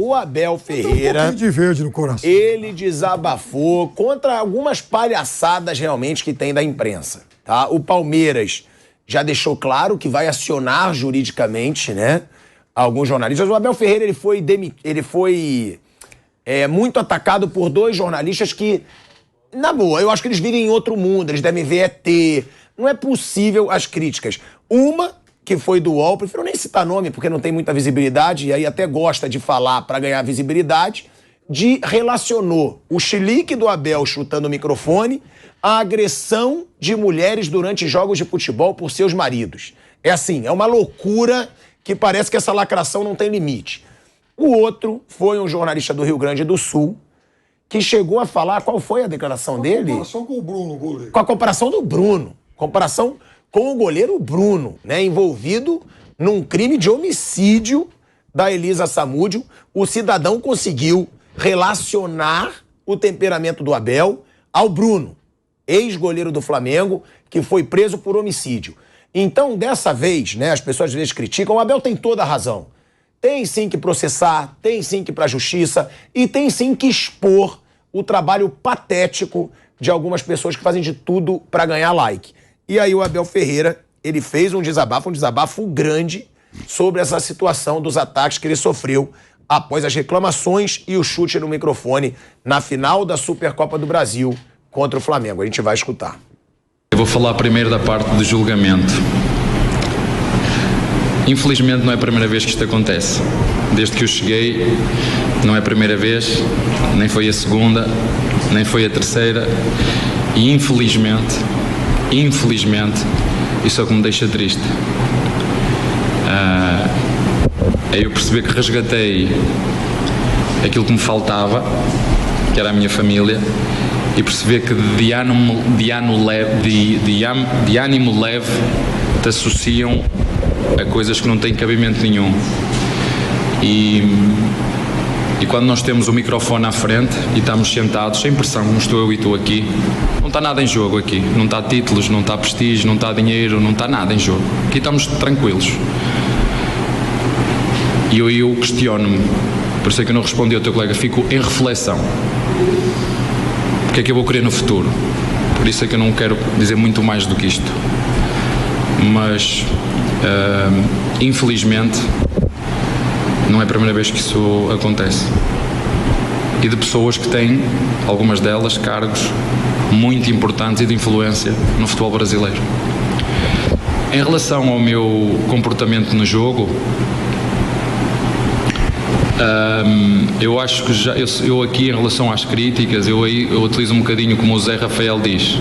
O Abel Ferreira, um pouquinho de verde no coração. ele desabafou contra algumas palhaçadas realmente que tem da imprensa, tá? O Palmeiras já deixou claro que vai acionar juridicamente, né, alguns jornalistas. O Abel Ferreira, ele foi muito atacado por dois jornalistas que, na boa, eu acho que eles vivem em outro mundo, eles devem ver ET. Não é possível as críticas. Uma que foi do UOL, prefiro nem citar nome porque não tem muita visibilidade, e aí até gosta de falar para ganhar visibilidade, relacionou o chilique do Abel chutando o microfone à agressão de mulheres durante jogos de futebol por seus maridos. É assim, é uma loucura que parece que essa lacração não tem limite. O outro foi um jornalista do Rio Grande do Sul que chegou a falar, qual foi a declaração dele? Com a comparação com o Bruno, goleiro. Com a comparação do Bruno. Comparação com o goleiro Bruno, né, envolvido num crime de homicídio da Elisa Samúdio. O cidadão conseguiu relacionar o temperamento do Abel ao Bruno, ex-goleiro do Flamengo, que foi preso por homicídio. Então, dessa vez, né, as pessoas às vezes criticam, o Abel tem toda a razão. Tem sim que processar, tem sim que ir para a justiça e tem sim que expor o trabalho patético de algumas pessoas que fazem de tudo para ganhar like. E aí o Abel Ferreira, ele fez um desabafo grande sobre essa situação dos ataques que ele sofreu após as reclamações e o chute no microfone na final da Supercopa do Brasil contra o Flamengo. A gente vai escutar. Eu vou falar primeiro da parte do julgamento. Infelizmente não é a primeira vez que isto acontece. Desde que eu cheguei, não é a primeira vez, nem foi a segunda, nem foi a terceira. E infelizmente, isso é o que me deixa triste. É eu perceber que resgatei aquilo que me faltava, que era a minha família, e perceber que de ânimo leve te associam a coisas que não têm cabimento nenhum. E quando nós temos o microfone à frente e estamos sentados, sem pressão, como estou eu e estou aqui, não está nada em jogo aqui. Não está títulos, não está prestígio, não está dinheiro, não está nada em jogo. Aqui estamos tranquilos. E eu questiono-me, por isso é que eu não respondi ao teu colega, fico em reflexão. O que é que eu vou querer no futuro? Por isso é que eu não quero dizer muito mais do que isto. Mas, infelizmente, não é a primeira vez que isso acontece. E de pessoas que têm, algumas delas, cargos muito importantes e de influência no futebol brasileiro. Em relação ao meu comportamento no jogo, eu acho que eu aqui, em relação às críticas, eu utilizo um bocadinho como o Zé Rafael diz.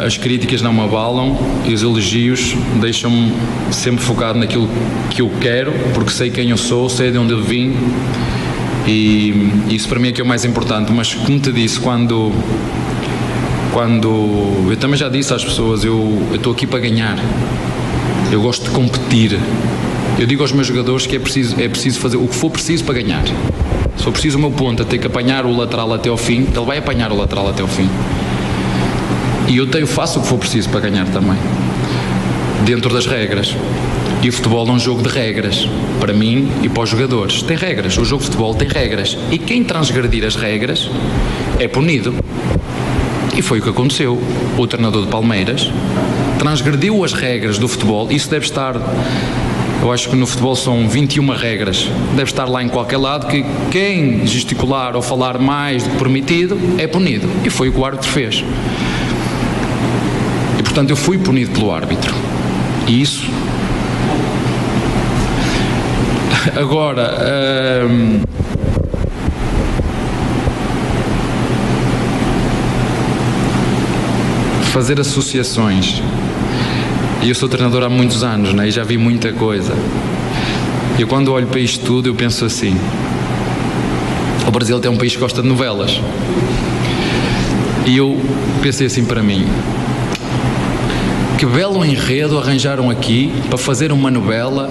As críticas não me abalam e os elogios deixam-me sempre focado naquilo que eu quero, porque sei quem eu sou, sei de onde eu vim, e isso para mim é que é o mais importante. Mas como te disse, quando eu também já disse às pessoas, eu estou aqui para ganhar, eu gosto de competir. Eu digo aos meus jogadores que é preciso fazer o que for preciso para ganhar. Se for preciso o meu ponta ter que apanhar o lateral até ao fim, ele vai apanhar o lateral até ao fim. E eu faço o que for preciso para ganhar também, dentro das regras. E o futebol é um jogo de regras, para mim e para os jogadores. Tem regras, o jogo de futebol tem regras. E quem transgredir as regras é punido. E foi o que aconteceu. O treinador de Palmeiras transgrediu as regras do futebol. Isso deve estar, eu acho que no futebol são 21 regras. Deve estar lá em qualquer lado que quem gesticular ou falar mais do que permitido é punido. E foi o que o árbitro fez. Portanto, eu fui punido pelo árbitro. E isso... Agora... fazer associações. E eu sou treinador há muitos anos, né? E já vi muita coisa. E quando olho para isto tudo, eu penso assim... O Brasil é um país que gosta de novelas. E eu pensei assim para mim... Que belo enredo arranjaram aqui para fazer uma novela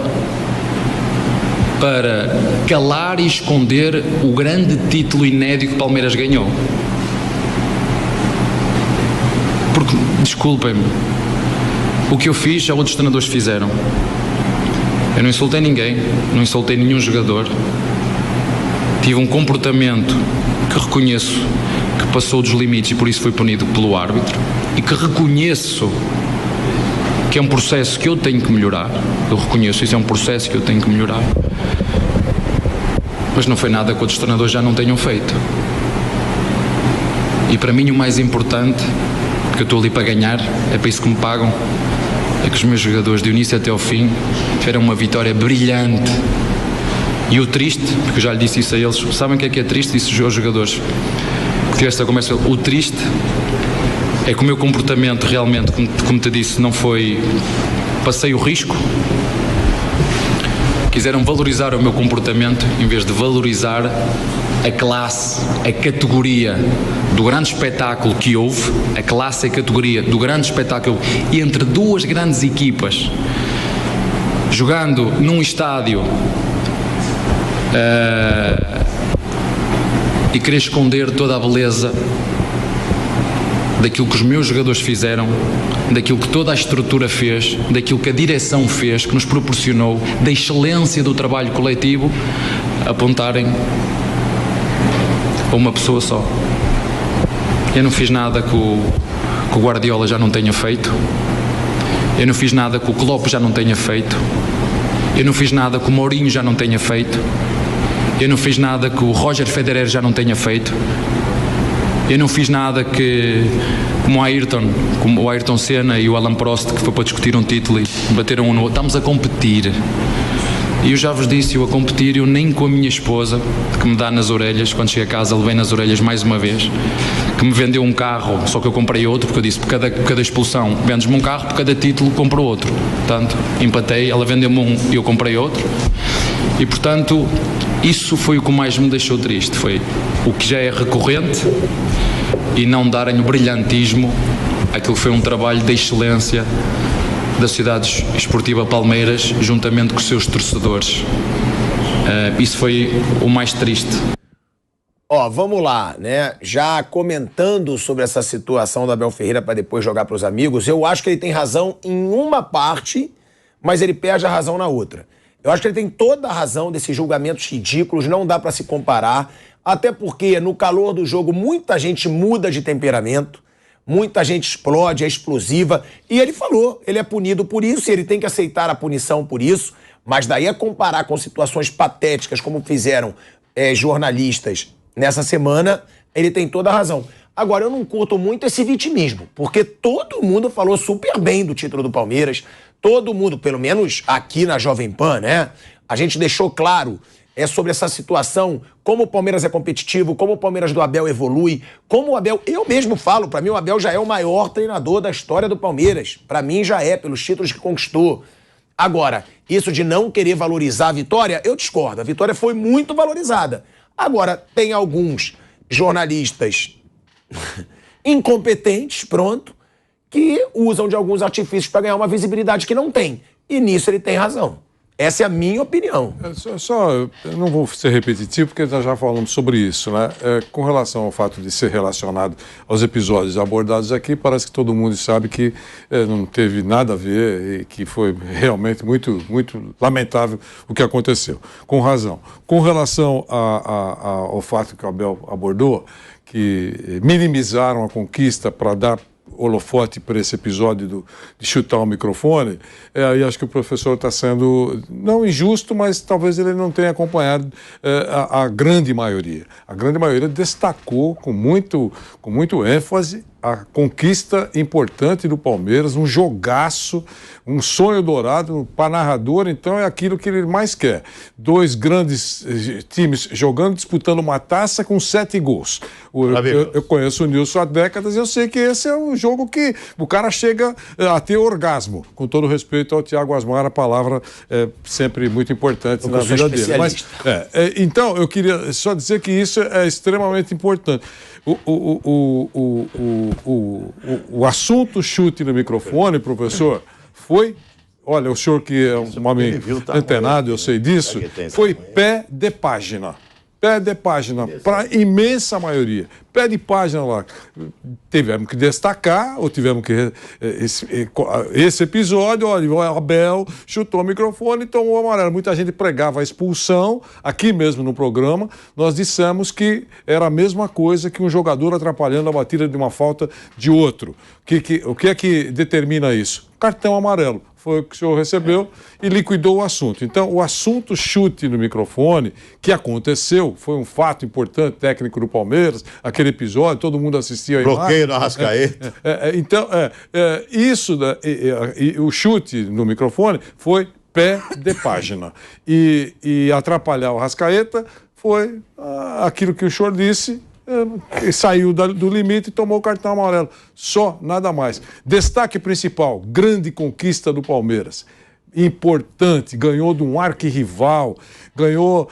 para calar e esconder o grande título inédito que o Palmeiras ganhou. Porque, desculpem-me, o que eu fiz já outros treinadores fizeram. Eu não insultei ninguém, não insultei nenhum jogador. Tive um comportamento que reconheço que passou dos limites e por isso foi punido pelo árbitro, e que reconheço que é um processo que eu tenho que melhorar. Eu reconheço, isso é um processo que eu tenho que melhorar. Mas não foi nada que outros treinadores já não tenham feito. E para mim o mais importante, porque eu estou ali para ganhar, é para isso que me pagam, é que os meus jogadores, de início até ao fim, tiveram uma vitória brilhante. E o triste, porque eu já lhe disse isso a eles, sabem o que é triste? Disse aos jogadores que tive esta conversa, o triste é que o meu comportamento realmente, como te disse, não foi, passei o risco. Quiseram valorizar o meu comportamento em vez de valorizar a classe, a categoria do grande espetáculo que houve, a classe e a categoria do grande espetáculo entre duas grandes equipas, jogando num estádio e querer esconder toda a beleza daquilo que os meus jogadores fizeram, daquilo que toda a estrutura fez, daquilo que a direção fez, que nos proporcionou, da excelência do trabalho coletivo, apontarem a uma pessoa só. Eu não fiz nada que o Guardiola já não tenha feito, eu não fiz nada que o Klopp já não tenha feito, eu não fiz nada que o Mourinho já não tenha feito, eu não fiz nada que o Roger Federer já não tenha feito. Eu não fiz nada como o Ayrton Senna e o Alan Prost, que foi para discutir um título e bateram um no outro. Estamos a competir. E eu já vos disse, eu a competir, eu nem com a minha esposa, que me dá nas orelhas, quando cheguei a casa levei nas orelhas mais uma vez, que me vendeu um carro, só que eu comprei outro, porque eu disse, por cada expulsão, vendes-me um carro, por cada título compro outro. Portanto, empatei, ela vendeu-me um e eu comprei outro. E, portanto, isso foi o que mais me deixou triste, foi o que já é recorrente e não darem o brilhantismo àquilo que foi um trabalho de excelência da Sociedade Esportiva Palmeiras, juntamente com os seus torcedores. Isso foi o mais triste. Vamos lá, né? Já comentando sobre essa situação do Abel Ferreira para depois jogar para os amigos, eu acho que ele tem razão em uma parte, mas ele perde a razão na outra. Eu acho que ele tem toda a razão desses julgamentos ridículos, não dá para se comparar, até porque no calor do jogo muita gente muda de temperamento, muita gente explode, é explosiva, e ele falou, ele é punido por isso, e ele tem que aceitar a punição por isso, mas daí a comparar com situações patéticas como fizeram jornalistas nessa semana, ele tem toda a razão. Agora, eu não curto muito esse vitimismo, porque todo mundo falou super bem do título do Palmeiras, todo mundo, pelo menos aqui na Jovem Pan, né? A gente deixou claro sobre essa situação, como o Palmeiras é competitivo, como o Palmeiras do Abel evolui, como o Abel, eu mesmo falo, pra mim o Abel já é o maior treinador da história do Palmeiras. Pra mim já é, pelos títulos que conquistou. Agora, isso de não querer valorizar a vitória, eu discordo. A vitória foi muito valorizada. Agora, tem alguns jornalistas incompetentes, pronto, que usam de alguns artifícios para ganhar uma visibilidade que não tem. E nisso ele tem razão. Essa é a minha opinião. Eu não vou ser repetitivo, porque nós já falamos sobre isso, né? Com relação ao fato de ser relacionado aos episódios abordados aqui, parece que todo mundo sabe que não teve nada a ver e que foi realmente muito, muito lamentável o que aconteceu. Com razão. Com relação ao fato que o Abel abordou, que minimizaram a conquista para dar holofote para esse episódio de chutar o microfone, aí acho que o professor está sendo, não injusto, mas talvez ele não tenha acompanhado a grande maioria. A grande maioria destacou com muito ênfase a conquista importante do Palmeiras, um jogaço, um sonho dourado para narrador, então é aquilo que ele mais quer. Dois grandes times jogando, disputando uma taça com 7 gols. Eu conheço o Nilson há décadas e eu sei que esse é um jogo que o cara chega a ter orgasmo. Com todo respeito ao Thiago Asmar, a palavra é sempre muito importante na vida dele. Mas, então, eu queria só dizer que isso é extremamente importante. O assunto chute no microfone, professor, foi, olha, o senhor que é um homem antenado, eu sei disso, foi pé de página. Perde página para a imensa maioria. Perde página lá. Tivemos que destacar, ou tivemos que... Esse episódio, olha, o Abel chutou o microfone e tomou o amarelo. Muita gente pregava a expulsão. Aqui mesmo no programa, nós dissemos que era a mesma coisa que um jogador atrapalhando a batida de uma falta de outro. O que é que determina isso? Cartão amarelo. Foi o que o senhor recebeu e liquidou o assunto. Então, o assunto chute no microfone, que aconteceu, foi um fato importante, técnico do Palmeiras, aquele episódio, todo mundo assistiu aí. Bloqueio na Arrascaeta. Então, isso, o chute no microfone foi pé de página. E atrapalhar o Arrascaeta foi aquilo que o senhor disse, saiu do limite e tomou o cartão amarelo. Só, nada mais. Destaque principal, grande conquista do Palmeiras. Importante, ganhou de um arquirrival, ganhou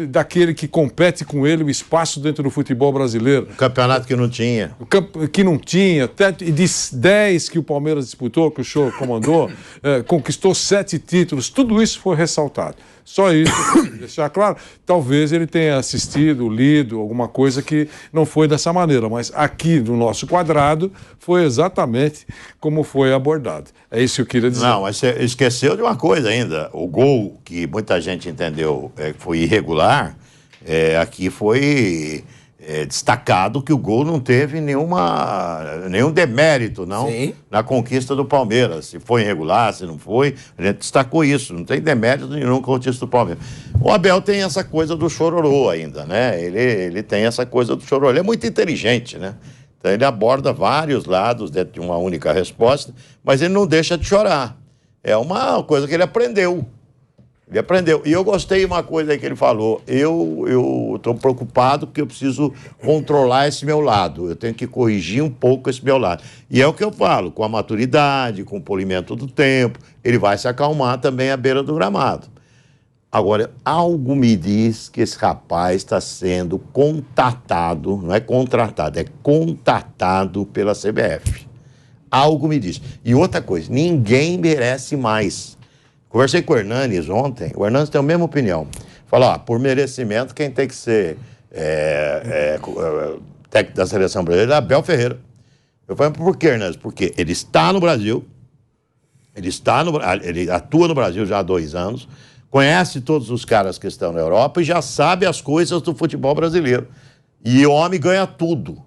daquele que compete com ele o espaço dentro do futebol brasileiro. Um campeonato que não tinha. Que não tinha, e de 10 que o Palmeiras disputou, que o senhor comandou, conquistou 7 títulos, tudo isso foi ressaltado. Só isso, deixar claro, talvez ele tenha assistido, lido, alguma coisa que não foi dessa maneira, mas aqui no nosso quadrado foi exatamente como foi abordado. É isso que eu queria dizer. Não, mas você esqueceu de uma coisa ainda. O gol, que muita gente entendeu que foi irregular, aqui foi destacado que o gol não teve nenhum demérito, não, na conquista do Palmeiras. Se foi irregular, se não foi, a gente destacou isso. Não tem demérito nenhum na conquista do Palmeiras. O Abel tem essa coisa do chororô ainda, né? Ele tem essa coisa do chororô. Ele é muito inteligente, né? Então ele aborda vários lados dentro de uma única resposta, mas ele não deixa de chorar. É uma coisa que ele aprendeu. Ele aprendeu. E eu gostei de uma coisa aí que ele falou. Eu estou preocupado porque eu preciso controlar esse meu lado. Eu tenho que corrigir um pouco esse meu lado. E é o que eu falo, com a maturidade, com o polimento do tempo, ele vai se acalmar também à beira do gramado. Agora, algo me diz que esse rapaz está sendo contatado, não é contratado, é contatado pela CBF. Algo me diz. E outra coisa, ninguém merece mais. Conversei com o Hernanes ontem, o Hernanes tem a mesma opinião. Falou, por merecimento, quem tem que ser técnico da seleção brasileira é Abel Ferreira. Eu falei, por que, Hernanes? Porque ele está no Brasil, ele atua no Brasil já há 2 anos, conhece todos os caras que estão na Europa e já sabe as coisas do futebol brasileiro. E o homem ganha tudo.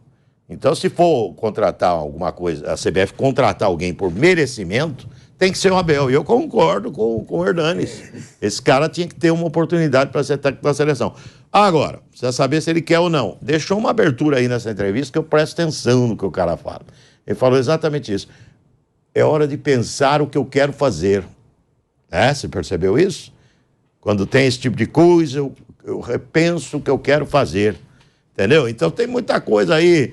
Então, se for contratar alguma coisa, a CBF contratar alguém por merecimento, tem que ser o Abel. E eu concordo com o Hernanes. Esse cara tinha que ter uma oportunidade para ser técnico da seleção. Agora, precisa saber se ele quer ou não. Deixou uma abertura aí nessa entrevista que eu presto atenção no que o cara fala. Ele falou exatamente isso. É hora de pensar o que eu quero fazer. Você percebeu isso? Quando tem esse tipo de coisa, eu repenso o que eu quero fazer. Entendeu? Então tem muita coisa aí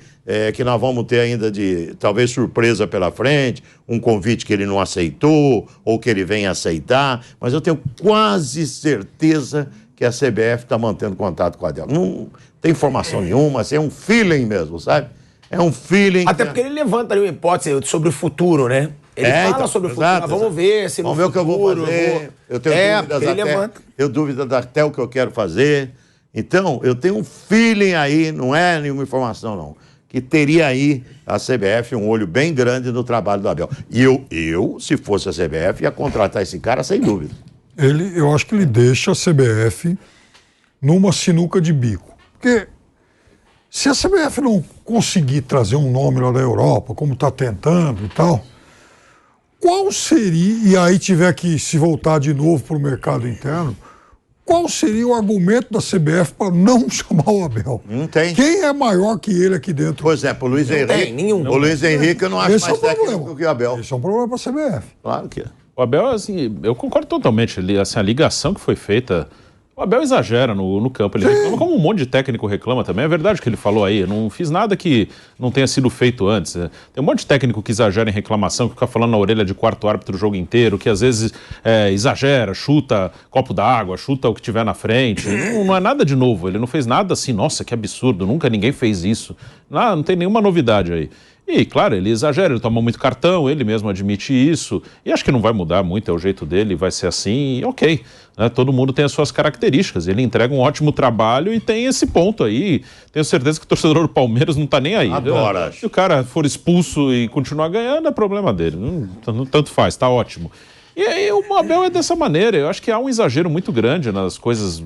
que nós vamos ter ainda de, talvez, surpresa pela frente, um convite que ele não aceitou, ou que ele venha aceitar, mas eu tenho quase certeza que a CBF está mantendo contato com a dela. Não tem informação nenhuma, assim, é um feeling mesmo, sabe? É um feeling... Até porque ele levanta ali uma hipótese sobre o futuro, né? Ele fala então, sobre o futuro, exato, vamos ver se no vamos ver futuro... o que eu vou fazer, eu tenho dúvidas até o que eu quero fazer. Então, eu tenho um feeling aí, não é nenhuma informação, não, que teria aí a CBF um olho bem grande no trabalho do Abel. E eu, se fosse a CBF, ia contratar esse cara sem dúvida. Eu acho que ele deixa a CBF numa sinuca de bico. Porque se a CBF não conseguir trazer um nome lá da Europa, como está tentando e tal, qual seria, e aí tiver que se voltar de novo para o mercado interno, qual seria o argumento da CBF para não chamar o Abel? Não tem. Quem é maior que ele aqui dentro? Por exemplo, o Luiz Henrique. Tem nenhum. O Luiz Henrique eu não acho mais técnico que o Abel. Esse é um problema para a CBF. Claro que é. O Abel, assim, eu concordo totalmente. Assim, a ligação que foi feita... O Abel exagera no campo, ele reclama como um monte de técnico reclama também, é verdade o que ele falou aí, eu não fiz nada que não tenha sido feito antes. Tem um monte de técnico que exagera em reclamação, que fica falando na orelha de quarto árbitro o jogo inteiro, que às vezes exagera, chuta copo d'água, chuta o que tiver na frente, não é nada de novo, ele não fez nada assim, nossa, que absurdo, nunca ninguém fez isso, não tem nenhuma novidade aí. E, claro, ele exagera, ele toma muito cartão, ele mesmo admite isso. E acho que não vai mudar muito, é o jeito dele, vai ser assim, ok. Né? Todo mundo tem as suas características. Ele entrega um ótimo trabalho e tem esse ponto aí. Tenho certeza que o torcedor do Palmeiras não está nem aí. Adora. Se o cara for expulso e continuar ganhando, é problema dele. Não, tanto faz, está ótimo. E aí o Abel é dessa maneira. Eu acho que há um exagero muito grande nas coisas,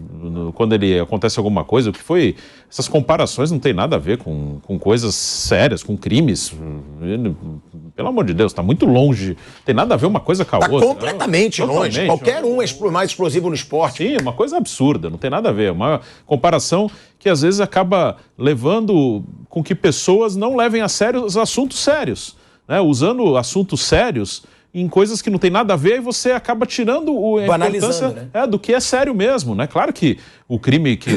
quando ele acontece alguma coisa. O que foi... Essas comparações não tem nada a ver com coisas sérias, com crimes. Pelo amor de Deus, está muito longe. Tem nada a ver uma coisa com a outra. Está completamente longe. Qualquer um é mais explosivo no esporte. Sim, uma coisa absurda, não tem nada a ver. Uma comparação que às vezes acaba levando com que pessoas não levem a sério os assuntos sérios. Né? Usando assuntos sérios em coisas que não tem nada a ver, e você acaba tirando a importância, né? Do que é sério mesmo, né? Claro que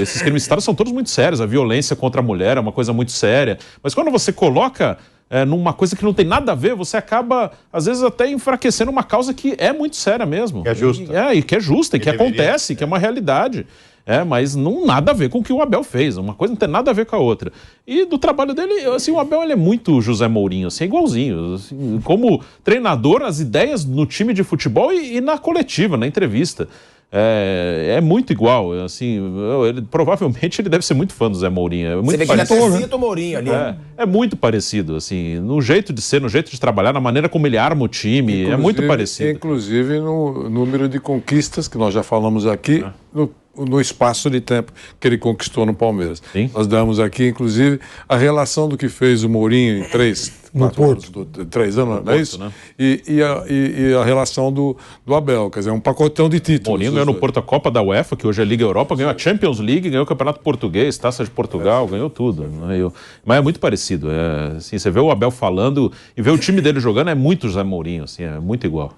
esses crimes citados são todos muito sérios, a violência contra a mulher é uma coisa muito séria, mas quando você coloca numa coisa que não tem nada a ver, você acaba, às vezes, até enfraquecendo uma causa que é muito séria mesmo. Que é justa. E que é justa, e que acontece, que é uma realidade. Mas não nada a ver com o que o Abel fez. Uma coisa não tem nada a ver com a outra. E do trabalho dele, assim, o Abel ele é muito José Mourinho, assim, igualzinho. Assim, como treinador, as ideias no time de futebol e na coletiva, na entrevista. É muito igual. Assim, provavelmente ele deve ser muito fã do Zé Mourinho. É muito Você vê que ele até cita o Mourinho ali. É muito parecido, assim, no jeito de ser, no jeito de trabalhar, na maneira como ele arma o time. Inclusive, é muito parecido. Inclusive no número de conquistas, que nós já falamos aqui, no espaço de tempo que ele conquistou no Palmeiras. Sim. Nós damos aqui, inclusive, a relação do que fez o Mourinho em 3 anos, não é isso? Né? E a relação do Abel, quer dizer, um pacotão de títulos. Mourinho ganhou no Porto a Copa da UEFA, que hoje é Liga Europa, ganhou a Champions League, ganhou o Campeonato Português, Taça de Portugal, ganhou tudo. Mas é muito parecido. Assim, você vê o Abel falando e vê o time dele jogando, é muito José Mourinho, assim, é muito igual.